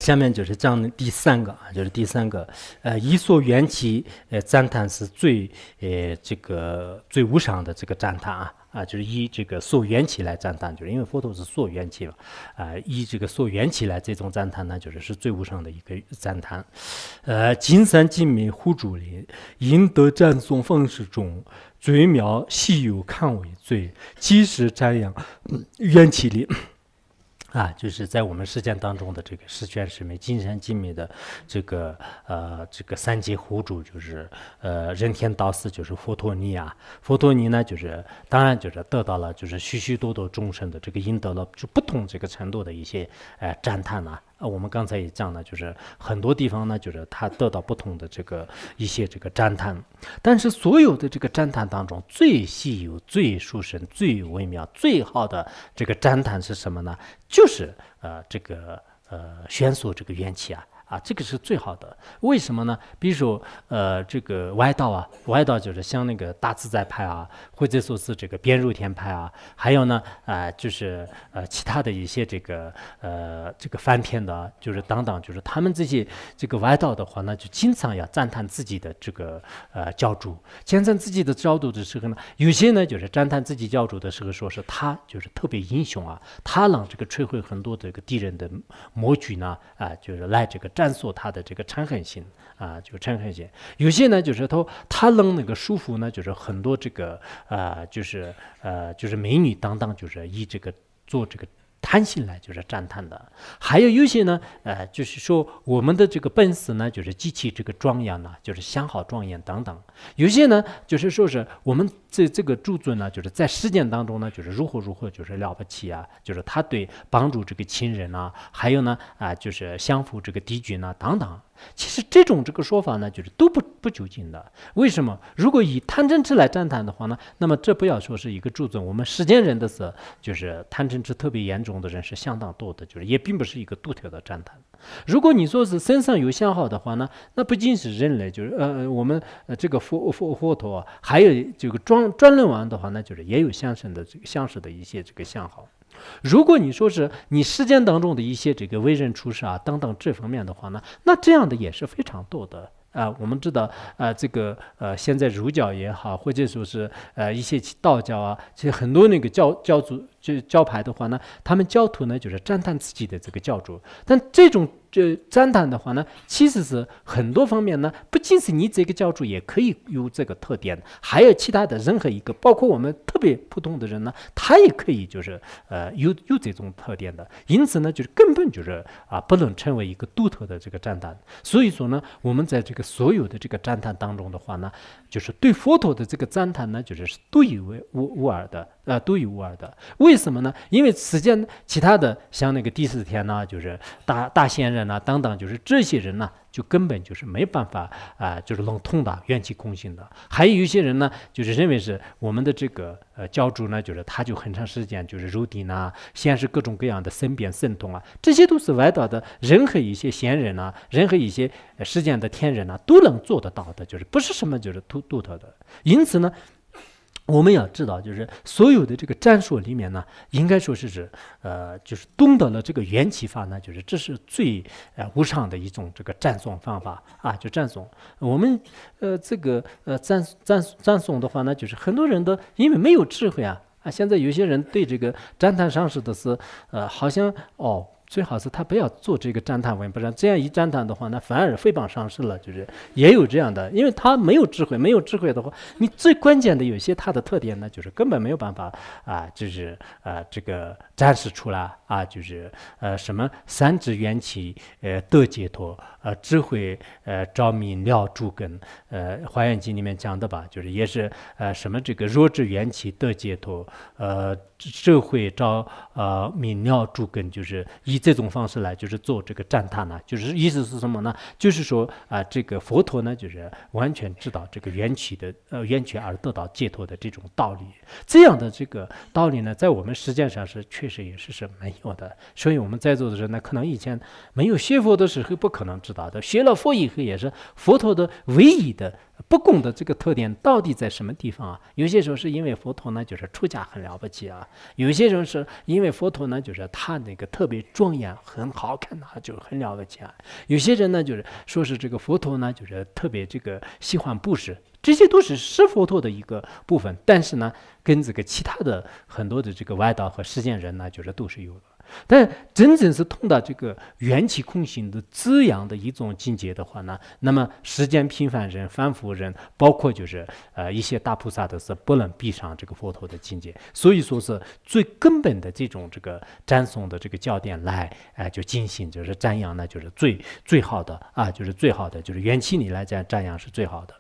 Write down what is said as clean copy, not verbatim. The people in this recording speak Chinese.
下面就是讲第三个啊，就是第三个，一说缘起，赞叹是这个最无上的这个赞叹就是以这个溯缘起来赞叹，就是因为佛陀是溯缘起嘛，以这个溯缘起来这种赞叹呢，是最无上的一个赞叹。金山精密护主林，应得赞颂方式中，最妙稀有看为最，即时瞻仰缘起里。就是在我们实践当中的这个十全十美、金山精密的这个三界护主，就是人天道司，就是佛陀尼啊。佛陀尼呢，当然得到了许许多多众生的这个赢得了就不同这个程度的一些赞叹我们刚才也讲了，很多地方呢，他得到不同的一些赞叹，但是所有的这个赞叹当中，最稀有、最殊胜、最微妙、最好的这个赞叹是什么呢？就是宣说这个缘起这个是最好的。为什么呢？比如说这个外道外道就是像那个大自在派或者说是这个边入天派还有呢其他的一些这个翻天的，等等，他们这些这个外道的话呢，就经常要赞叹自己的这个教主，赞叹自己的教主的时候呢，有些呢赞叹自己教主的时候，说是他特别英雄他让这个摧毁很多这个敌人的魔举呢来这个战胜他的这个嗔恨心嗔恨心。有些呢他让那个束缚呢很多这个美女等等，以这个做这个贪心来赞叹的。还有些呢说我们的这个本事呢极其这个庄严相好庄严等等。有些呢说是我们这个诸尊呢在实践当中呢如何了不起他对帮助这个亲人还有呢降服这个敌军等等。其实这种这个说法呢都不究竟的。为什么？如果以贪嗔痴来赞叹的话呢，那么这不要说是一个诸尊，我们世间人的是贪嗔痴特别严重的人是相当多的，也并不是一个独特的赞叹。如果你说是身上有相好的话呢，那不仅是人类，我们这个佛陀还有这个专论王的话呢，也有相似的一些这个相好。如果你说是你实践当中的一些这个为人处事等等这方面的话呢，那这样的也是非常多的。我们知道现在儒教也好，或者说是一些道教其实很多那个教主教派的话呢，他们教徒呢赞叹自己的这个教主，但这种赞叹的话呢，其实是很多方面呢，不仅是你这个教主也可以有这个特点，还有其他的任何一个，包括我们特别普通的人呢，他也可以有这种特点的。因此呢，根本不能成为一个独特的这个赞叹。所以说呢，我们在这个所有的这个赞叹当中的话呢，对佛陀的这个赞叹呢，是独一无二的。独一无二的。为什么呢？因为世间其他的像那个第四天大仙人等等，这些人呢就根本没办法能通达缘起空性的。还有一些人呢认为是我们的这个教主呢他就很长时间入定显示各种各样的身变神通这些都是外道的任何一些仙人任何一些世间的天人都能做得到的，不是什么独特的。因此呢，我们要知道，所有的这个战术里面呢，应该说是懂得了这个缘起法呢，这是最无上的一种这个赞颂方法赞颂。我们这个赞颂的话呢，很多人都因为没有智慧现在有些人对这个赞叹上师的是好像最好是他不要做这个赞叹文，不然这样一赞叹的话，那反而诽谤上师了。也有这样的，因为他没有智慧，没有智慧的话，你最关键的有些他的特点呢，根本没有办法这个展示出来什么三智缘起得解脱智慧照明了诸根华严经里面讲的吧，也是什么这个弱智缘起得解脱智慧照明了诸根，以这种方式来做这个赞叹意思是什么呢？说这个佛陀呢完全知道这个缘起而得到解脱的这种道理。这样的这个道理呢，在我们实践上是确实也是没有的。所以我们在座的人呢，可能以前没有学佛的时候不可能知道的。学了佛以后，也是佛陀的唯一的不共的这个特点到底在什么地方啊？有些时候是因为佛陀呢，就是出家很了不起啊；有些时候是因为佛陀呢，就是他那个特别庄严、很好看啊，就很了不起啊。有些人呢，就是说是这个佛陀呢，就是特别这个喜欢布施。这些都是佛陀的一个部分，但是呢，跟这个其他的很多的这个外道和世间人呢，就是都是有的。但真正是通到这个缘起空性的滋养的一种境界的话呢，那么世间平凡人、凡夫人，包括就是一些大菩萨都是不能比上这个佛陀的境界。所以说是最根本的这种这个赞颂的这个教典来，就进行就是瞻仰呢，就是最好的啊，就是最好的，就是缘起你来瞻仰是最好的。